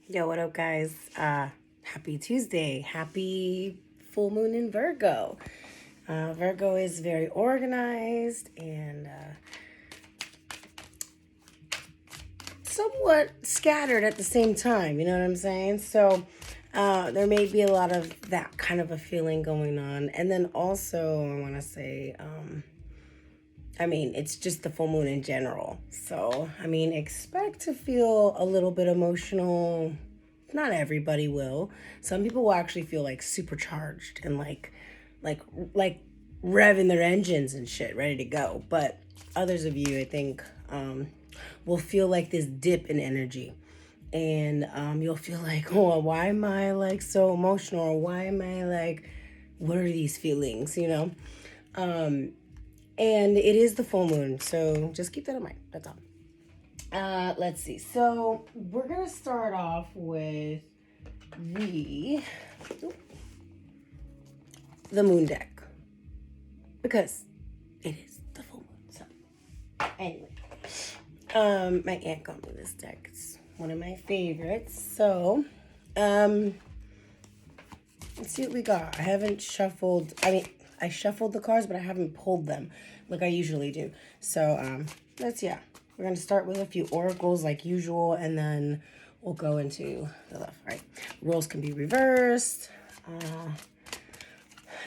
Yo, what up, guys? Happy Tuesday. Happy full moon in Virgo. Virgo is very organized and somewhat scattered at the same time. You know what I'm saying? So there may be a lot of that kind of a feeling going on. And then also, I want to say, it's just the full moon in general. So, expect to feel a little bit emotional. Not everybody will. Some people will actually feel like supercharged and like revving their engines and shit, ready to go. But others of you, I think, will feel like this dip in energy. And you'll feel like, oh, why am I like so emotional? Or why am I like, what are these feelings, you know? And it is the full moon, so just keep that in mind. That's all. Let's see. So we're gonna start off with the the moon deck because it is the full moon. So anyway, my aunt got me this deck. It's one of my favorites. So, let's see what we got. I haven't shuffled. I shuffled the cards, but I haven't pulled them like I usually do. So, we're going to start with a few oracles like usual, and then we'll go into the left. All right. Rules can be reversed.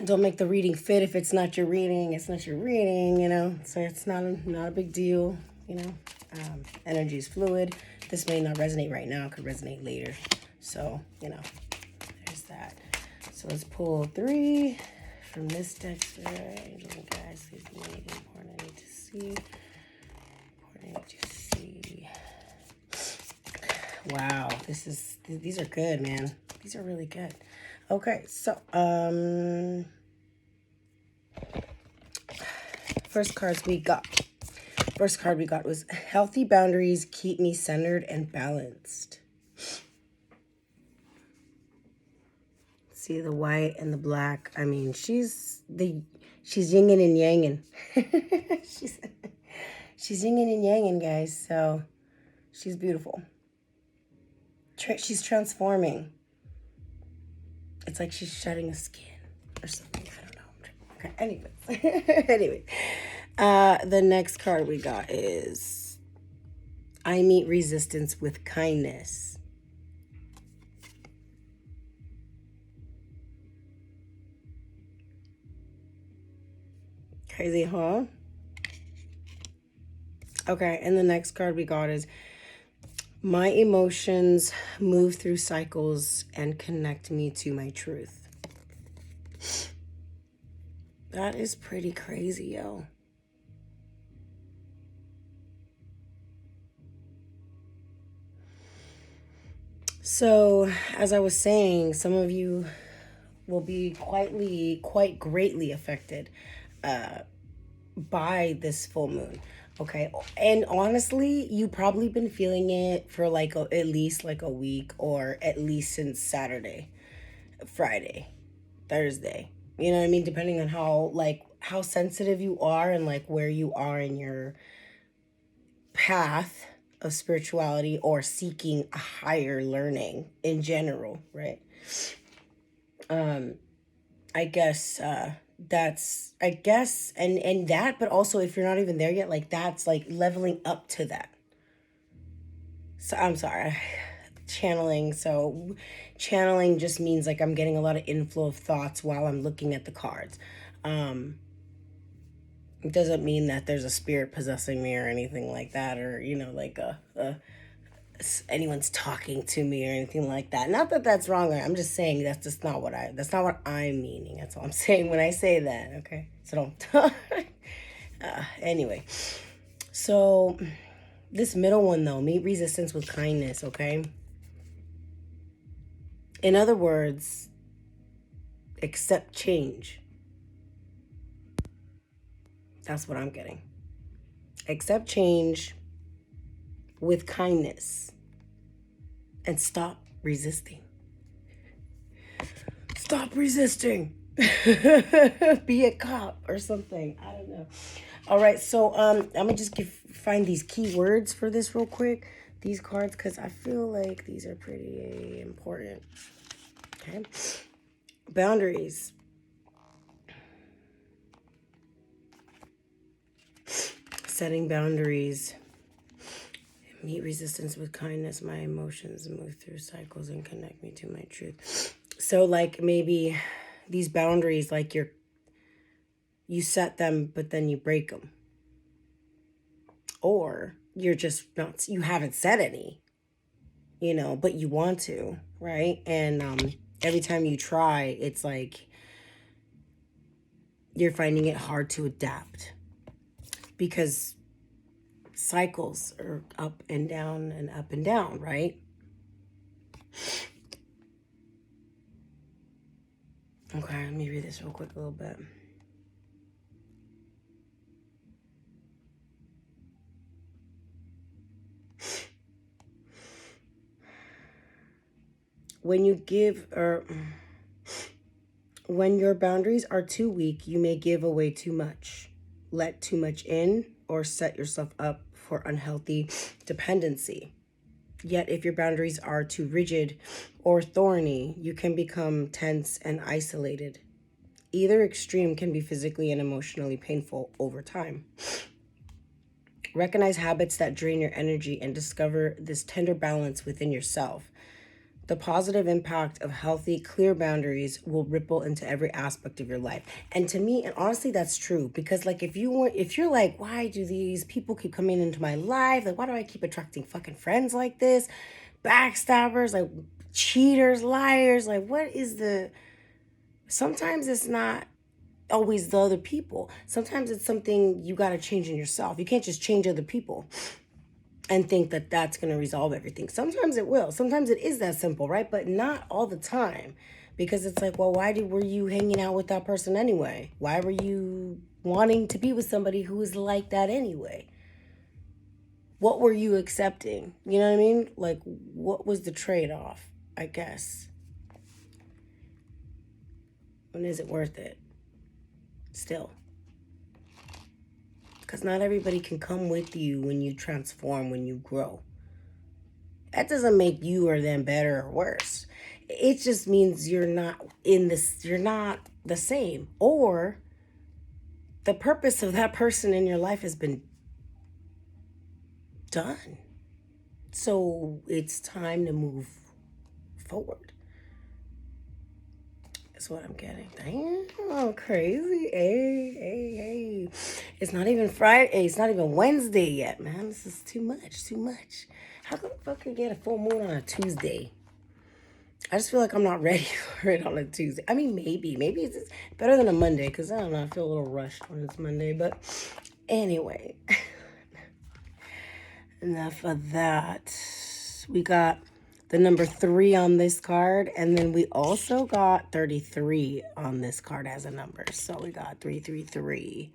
Don't make the reading fit. If it's not your reading, it's not your reading, you know. So it's not a big deal, you know. Energy is fluid. This may not resonate right now. It could resonate later. So, you know, there's that. So let's pull 3 from this deck. Angel and guys, please be anything important I need to see. Wow, these are good, man. These are really good. Okay, so first card we got was healthy boundaries keep me centered and balanced. See the white and the black. I mean, she's yinging and yanging. she's yinging and yanging, guys. So she's beautiful. She's transforming. It's like she's shedding a skin or something. I don't know. Okay. Anyway. The next card we got is I meet resistance with kindness. Crazy, huh? Okay, and the next card we got is my emotions move through cycles and connect me to my truth. That is pretty crazy, yo. So, as I was saying, some of you will be quite greatly affected by this full moon. Okay. And honestly, you probably been feeling it for at least like a week, or at least since Saturday, Friday, Thursday. You know what I mean? Depending on how sensitive you are and like where you are in your path of spirituality or seeking a higher learning in general, right? I guess and that, but also if you're not even there yet, like that's like leveling up to that. So I'm sorry, channeling. So channeling just means like I'm getting a lot of inflow of thoughts while I'm looking at the cards. It doesn't mean that there's a spirit possessing me or anything like that, or you know, like anyone's talking to me or anything like that. Not that that's wrong. I'm just saying that's not what I'm meaning. That's all I'm saying when I say that. Okay, so don't. Anyway, so this middle one though, meet resistance with kindness. Okay. In other words, accept change. That's what I'm getting. Accept change with kindness and stop resisting. Stop resisting. Be a cop or something. I don't know. All right, so I'm gonna just find these key words for this real quick. these cards because I feel like these are pretty important. Okay. Boundaries. Setting boundaries. Meet resistance with kindness. My emotions move through cycles and connect me to my truth. So like maybe these boundaries, like you set them, but then you break them. Or you're just not, you haven't set any, but you want to, right? And every time you try, it's like you're finding it hard to adapt because cycles are up and down and up and down, right? Okay, let me read this real quick a little bit. When your boundaries are too weak, you may give away too much, let too much in, or set yourself up for unhealthy dependency. Yet, if your boundaries are too rigid or thorny, you can become tense and isolated. Either extreme can be physically and emotionally painful over time. Recognize habits that drain your energy and discover this tender balance within yourself. The positive impact of healthy, clear boundaries will ripple into every aspect of your life. And to me, and honestly, that's true. Because like if you're like, why do these people keep coming into my life? Like, why do I keep attracting fucking friends like this? Backstabbers, like cheaters, liars, like what is the sometimes it's not always the other people. Sometimes it's something you got to change in yourself. You can't just change other people and think that that's going to resolve everything. Sometimes it will. Sometimes it is that simple, right? But not all the time. Because it's like, well, were you hanging out with that person anyway? Why were you wanting to be with somebody who is like that anyway? What were you accepting? You know what I mean? Like, what was the trade-off, I guess? When is it worth it? Still. Because not everybody can come with you when you transform, when you grow. That doesn't make you or them better or worse. It just means you're not the same. Or the purpose of that person in your life has been done. So it's time to move forward. That's what I'm getting. Damn, crazy. Hey. It's not even Friday. It's not even Wednesday yet, man. This is too much. How the fuck can I get a full moon on a Tuesday? I just feel like I'm not ready for it on a Tuesday. I mean, maybe it's better than a Monday because I don't know. I feel a little rushed when it's Monday. But anyway, enough of that. We got the number 3 on this card, and then we also got 33 on this card as a number. So we got 333.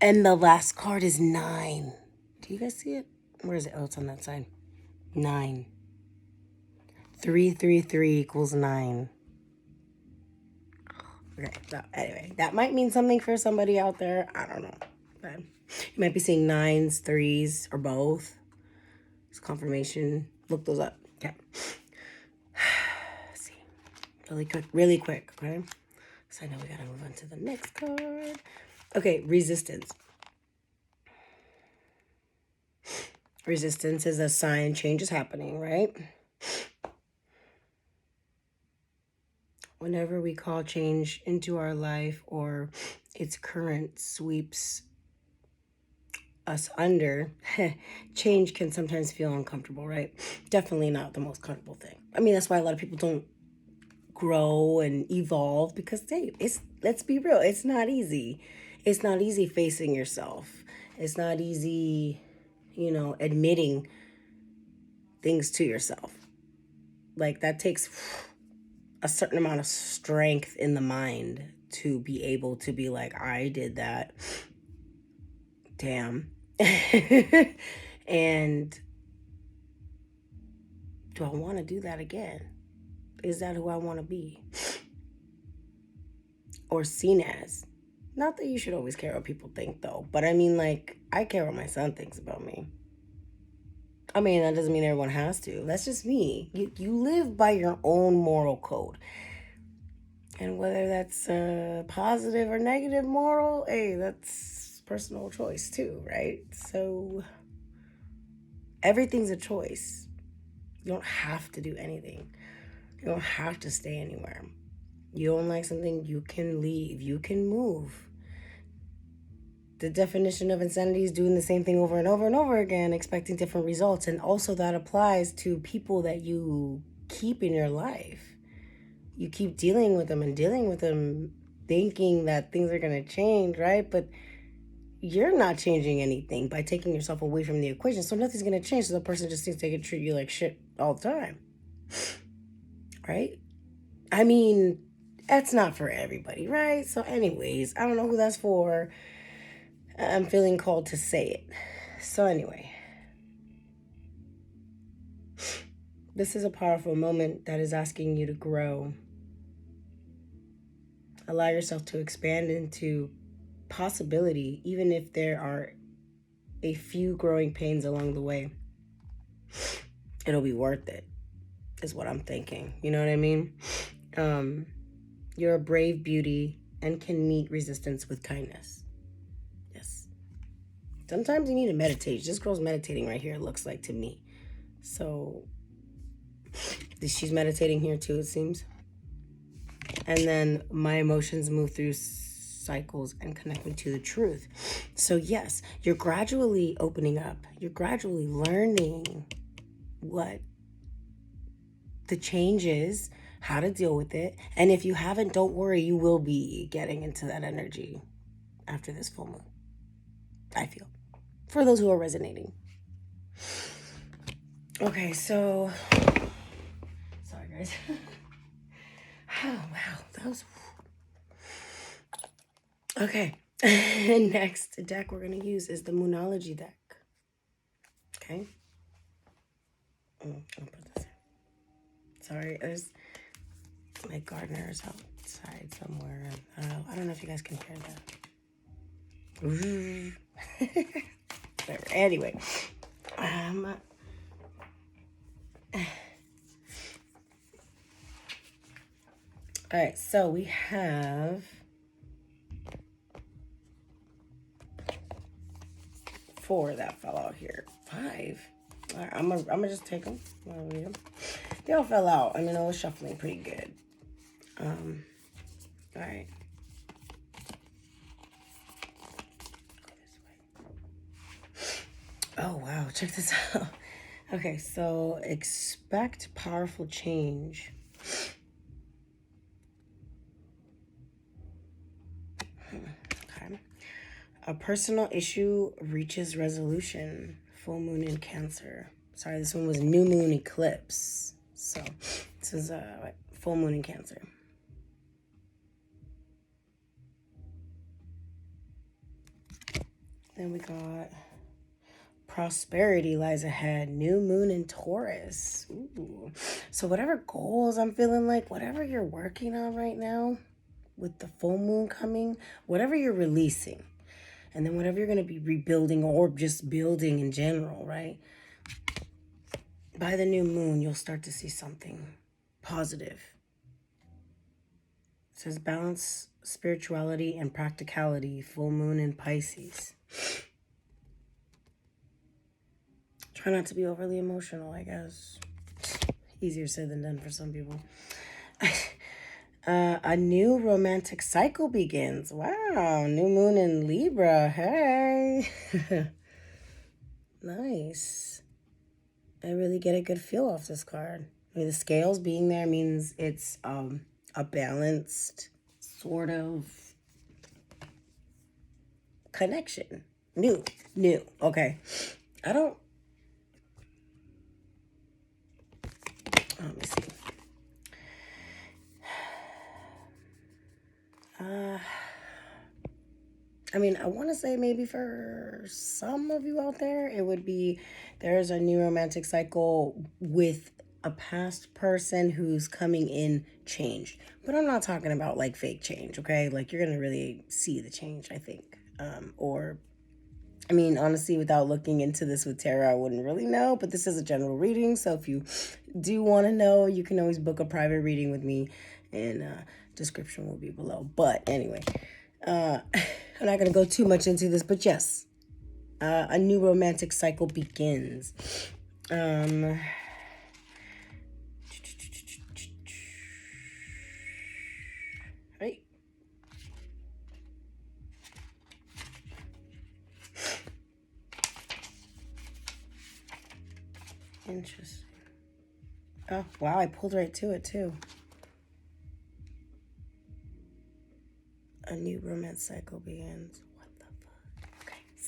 And the last card is 9. Do you guys see it? Where is it? Oh, it's on that side. 9. 333 equals 9. Okay, so anyway, that might mean something for somebody out there. I don't know. But you might be seeing 9s, 3s, or both. It's confirmation. Look those up. Okay. Let's see. Really quick, okay? So I know we gotta move on to the next card. Okay, resistance. Resistance is a sign change is happening, right? Whenever we call change into our life or its current sweeps us under, change can sometimes feel uncomfortable, right? Definitely not the most comfortable thing. I mean, that's why a lot of people don't grow and evolve because, hey, let's be real, it's not easy. It's not easy facing yourself. It's not easy, admitting things to yourself. Like that takes a certain amount of strength in the mind to be able to be like, I did that. Damn. And do I want to do that again? Is that who I want to be? Or seen as? Not that you should always care what people think, though. But I mean, like, I care what my son thinks about me. I mean, that doesn't mean everyone has to. That's just me. You live by your own moral code. And whether that's a positive or negative moral, hey, that's personal choice too, right? So everything's a choice. You don't have to do anything. You don't have to stay anywhere. You don't like something, you can leave. You can move. The definition of insanity is doing the same thing over and over and over again, expecting different results. And also that applies to people that you keep in your life. You keep dealing with them and dealing with them, thinking that things are going to change, right? But you're not changing anything by taking yourself away from the equation. So nothing's going to change. So the person just thinks they can treat you like shit all the time. Right? I mean, that's not for everybody, right? So anyways, I don't know who that's for. I'm feeling called to say it. So anyway, this is a powerful moment that is asking you to grow. Allow yourself to expand into possibility, even if there are a few growing pains along the way. It'll be worth it, is what I'm thinking. You know what I mean? You're a brave beauty and can meet resistance with kindness. Yes. Sometimes you need to meditate. This girl's meditating right here, it looks like to me. So she's meditating here too, it seems. And then my emotions move through cycles and connect me to the truth. So yes, you're gradually opening up. You're gradually learning what the change is, how to deal with it. And if you haven't, don't worry, you will be getting into that energy after this full moon. I feel. For those who are resonating. Okay, so sorry guys. Oh wow, that was okay. Next deck we're gonna use is the Moonology deck. Okay. I'll put this in. Sorry, there's my gardener's outside somewhere. I don't know if you guys can hear that. Whatever. Anyway, all right. So we have 4 that fell out here. 5. All right, I'm gonna just take them. I'm gonna read them. They all fell out. I mean, I was shuffling pretty good. All right. Oh, wow. Check this out. Okay, so expect powerful change. Okay. A personal issue reaches resolution. Full moon in Cancer. Sorry, this one was new moon eclipse. So this is full moon in Cancer. Then we got prosperity lies ahead. New moon in Taurus. Ooh. So whatever goals I'm feeling like, whatever you're working on right now with the full moon coming, whatever you're releasing, and then whatever you're going to be rebuilding or just building in general, right? By the new moon, you'll start to see something positive. It says balance spirituality and practicality. Full moon in Pisces. Try not to be overly emotional, I guess. Easier said than done for some people. A new romantic cycle begins. Wow, new moon in Libra. Hey. Nice. I really get a good feel off this card. I mean, the scales being there means it's a balanced sort of connection. New. Okay. Let me see. I mean, I want to say maybe for some of you out there, it would be there's a new romantic cycle with a past person who's coming in changed. But I'm not talking about like fake change, okay? Like you're going to really see the change, I think. I mean, honestly, without looking into this with tarot, I wouldn't really know, but this is a general reading. So if you do want to know, you can always book a private reading with me, and description will be below. But anyway, I'm not going to go too much into this, but yes, a new romantic cycle begins. Right? Interesting. Oh, wow, I pulled right to it, too. A new romance cycle begins. What the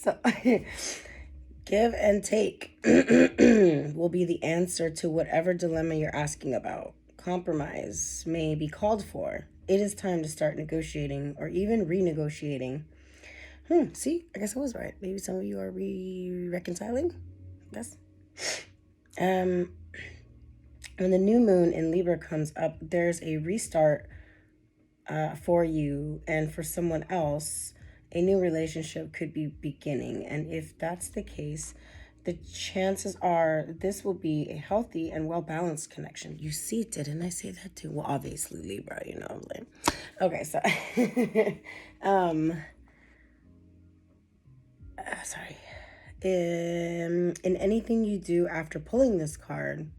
fuck? Okay, so give and take will be the answer to whatever dilemma you're asking about. Compromise may be called for. It is time to start negotiating or even renegotiating. See, I guess I was right. Maybe some of you are reconciling. Yes. When the new moon in Libra comes up, there's a restart for you, and for someone else, a new relationship could be beginning. And if that's the case, the chances are this will be a healthy and well-balanced connection. You see, didn't I say that too? Well, obviously Libra, you know. Like, okay, so sorry. In anything you do after pulling this card,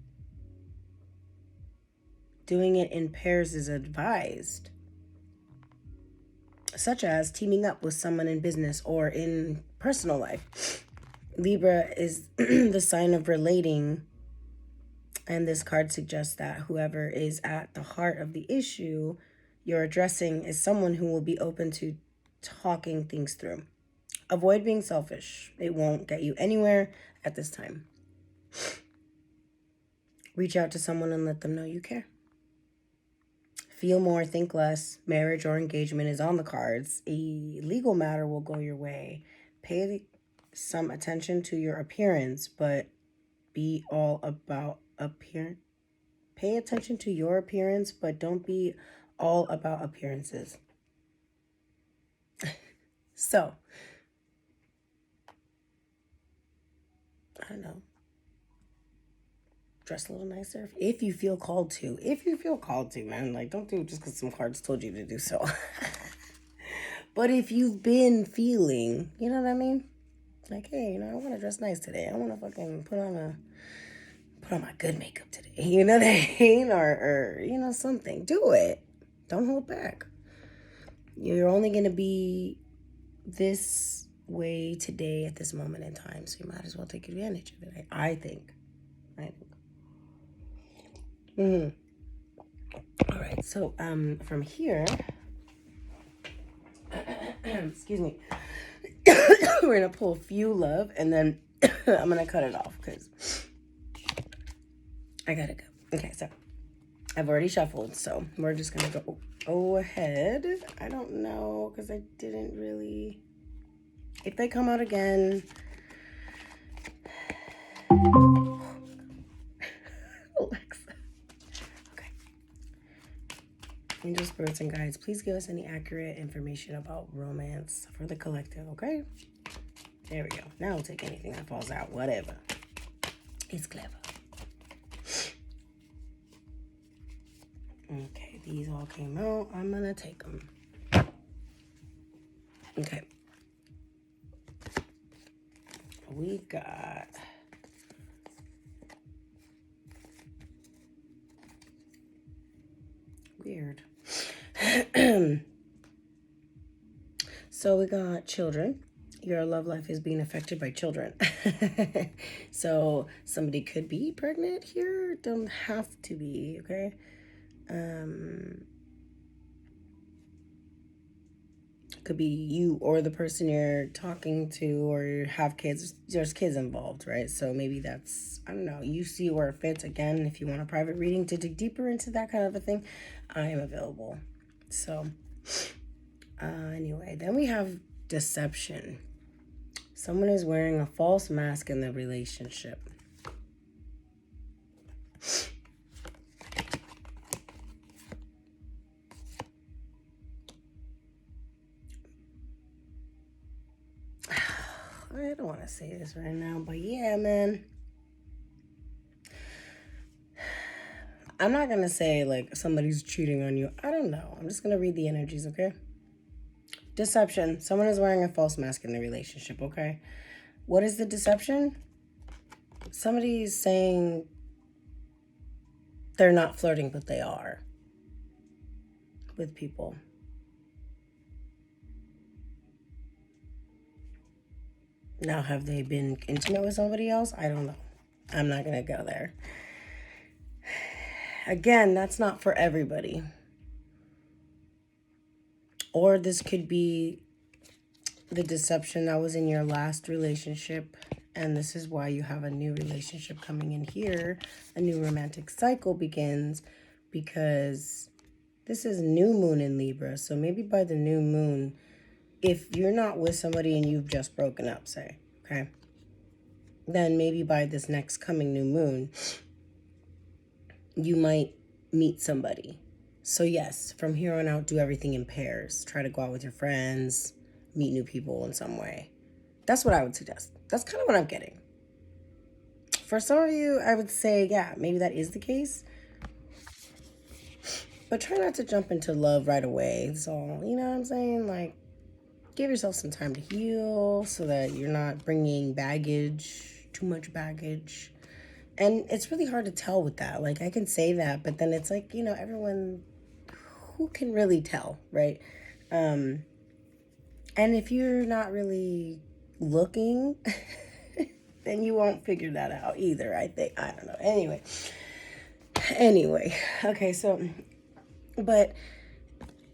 doing it in pairs is advised, such as teaming up with someone in business or in personal life. Libra is the sign of relating, and this card suggests that whoever is at the heart of the issue you're addressing is someone who will be open to talking things through. Avoid being selfish. It won't get you anywhere at this time. Reach out to someone and let them know you care. Feel more, think less. Marriage or engagement is on the cards. A legal matter will go your way. Pay some attention to your appearance, but be all about appearance. Pay attention to your appearance, but don't be all about appearances. So, I don't know. Dress a little nicer if you feel called to. If you feel called to, man. Like, don't do it just because some cards told you to do so. But if you've been feeling, you know what I mean? Like, hey, you know, I want to dress nice today. I want to fucking put on my good makeup today. You know what I mean? Or you know, something. Do it. Don't hold back. You're only going to be this way today at this moment in time. So you might as well take advantage of it. I think. All right. So from here, excuse me. We're going to pull Few Love, and then I'm going to cut it off because I got to go. Okay, so I've already shuffled, so we're just going to go ahead. I don't know because I didn't really... If they come out again... Alexa. Okay. Angel, spirits, and guides, please give us any accurate information about romance for the collective, okay? There we go. Now I'll take anything that falls out. Whatever. It's clever. Okay, these all came out. I'm gonna take them. Okay. We got... Weird. So we got children. Your love life is being affected by children. So somebody could be pregnant here. Don't have to be, okay? Could be you or the person you're talking to, or have kids. There's kids involved, right? So maybe that's, I don't know, you see where it fits. Again, if you want a private reading to dig deeper into that kind of a thing, I am available. So anyway, then we have deception. Someone is wearing a false mask in the relationship. I don't want to say this right now, but yeah, man. I'm not going to say like somebody's cheating on you. I don't know. I'm just going to read the energies, okay? Deception. Someone is wearing a false mask in the relationship, okay? What is the deception? Somebody's saying they're not flirting, but they are with people. Now, have they been intimate with somebody else? I don't know. I'm not going to go there. Again, that's not for everybody. Or this could be the deception that was in your last relationship, and this is why you have a new relationship coming in here. A new romantic cycle begins because this is new moon in Libra. So maybe by the new moon, if you're not with somebody and you've just broken up, say, okay, then maybe by this next coming new moon, you might meet somebody. So yes, from here on out, do everything in pairs. Try to go out with your friends, meet new people in some way. That's what I would suggest. That's kind of what I'm getting. For some of you, I would say, yeah, maybe that is the case. But try not to jump into love right away. So, you know what I'm saying? Like, give yourself some time to heal so that you're not bringing baggage, too much baggage. And it's really hard to tell with that. Like, I can say that, but then it's like, you know, everyone, who can really tell, right? And if you're not really looking, then you won't figure that out either, I think. I don't know. Anyway. Okay, so, but,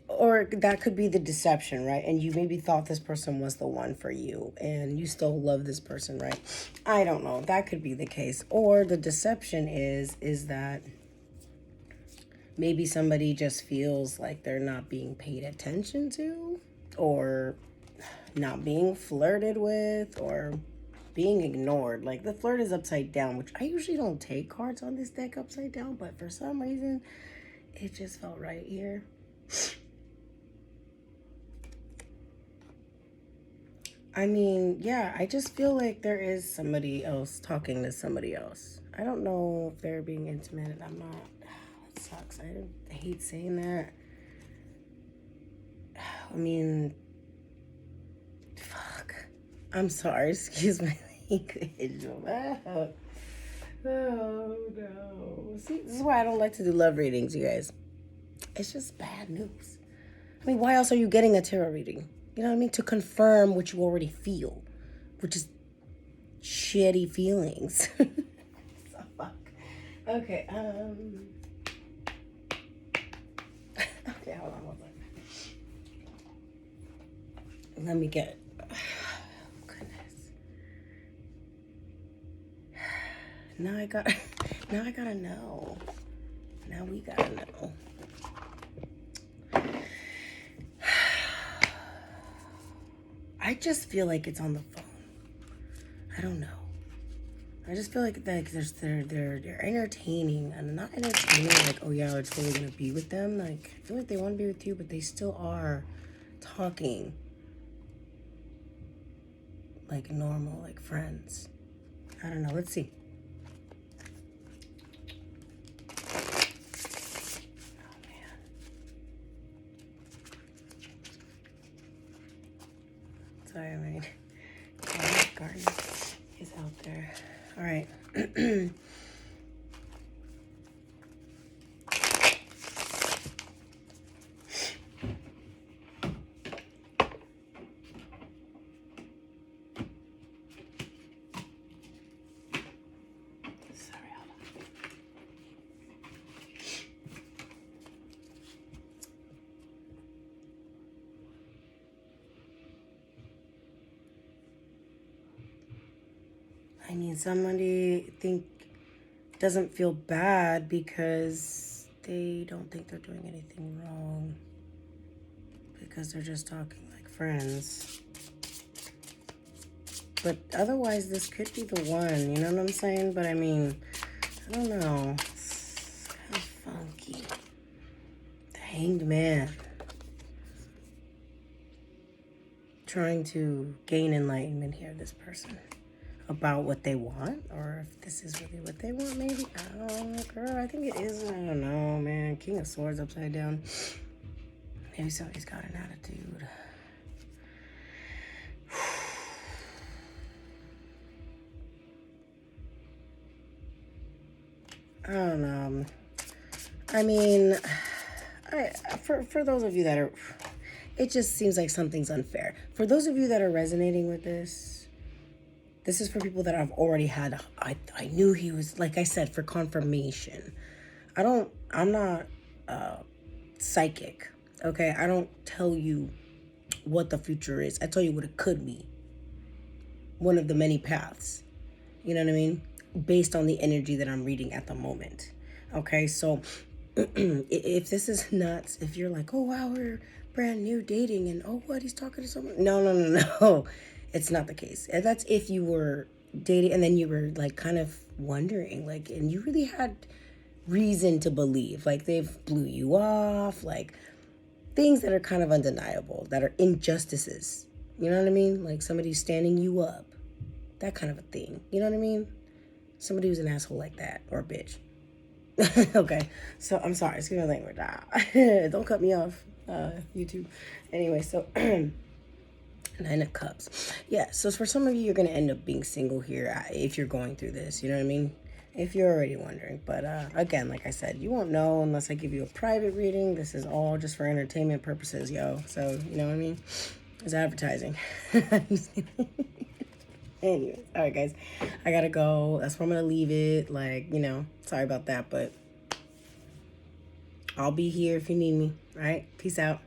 or that could be the deception, right? And you maybe thought this person was the one for you and you still love this person, right? I don't know. That could be the case. Or the deception is that maybe somebody just feels like they're not being paid attention to, or not being flirted with, or being ignored. Like, the flirt is upside down, which I usually don't take cards on this deck upside down, but for some reason, it just felt right here. I mean, yeah, I just feel like there is somebody else talking to somebody else. I don't know if they're being intimate. I'm not. That sucks. I hate saying that. I mean, fuck. I'm sorry. Excuse my language. Oh, no. See, this is why I don't like to do love readings, you guys. It's just bad news. I mean, why else are you getting a tarot reading? You know what I mean? To confirm what you already feel, which is shitty feelings. So fuck. Okay, okay, hold on. Let me get, goodness. Now I gotta know. Now we gotta know. I just feel like it's on the phone. I don't know. I just feel like they're entertaining, and not entertaining like, oh yeah, we're totally gonna be with them. Like, I feel like they want to be with you, but they still are talking like normal, like friends. I don't know. Let's see. Oh man. Sorry, my garden is out there. All right. I mean, somebody doesn't feel bad because they don't think they're doing anything wrong, because they're just talking like friends. But otherwise, this could be the one, you know what I'm saying? But I mean, I don't know. It's kind of funky. The Hanged Man. trying to gain enlightenment here, this person, about what they want, or if this is really what they want, maybe. Oh, girl, I think it is. I don't know, man. King of Swords upside down. Maybe somebody's got an attitude. I don't know. I mean, for those of you that are, it just seems like something's unfair. For those of you that are resonating with this is for people that I've already had. I knew he was, like I said, for confirmation. I'm not psychic, okay? I don't tell you what the future is. I tell you what it could be. One of the many paths. You know what I mean? Based on the energy that I'm reading at the moment. Okay, so if this is nuts, if you're like, oh wow, we're brand new dating and oh what, he's talking to someone. No. It's not the case. And that's if you were dating and then you were like kind of wondering, like, and you really had reason to believe, like they've blew you off, like things that are kind of undeniable, that are injustices. You know what I mean? Like somebody standing you up. That kind of a thing. You know what I mean? Somebody who's an asshole like that, or a bitch. Okay, so I'm sorry, excuse my language. Don't cut me off, YouTube. Anyway, so 9 of Cups. Yeah, so for some of you, you're going to end up being single here if you're going through this. You know what I mean? If you're already wondering. But again, like I said, you won't know unless I give you a private reading. This is all just for entertainment purposes, yo. So, you know what I mean? It's advertising. Anyways, all right, guys, I gotta go. That's where I'm gonna leave it. Like, you know, sorry about that, but I'll be here if you need me. All right, peace out.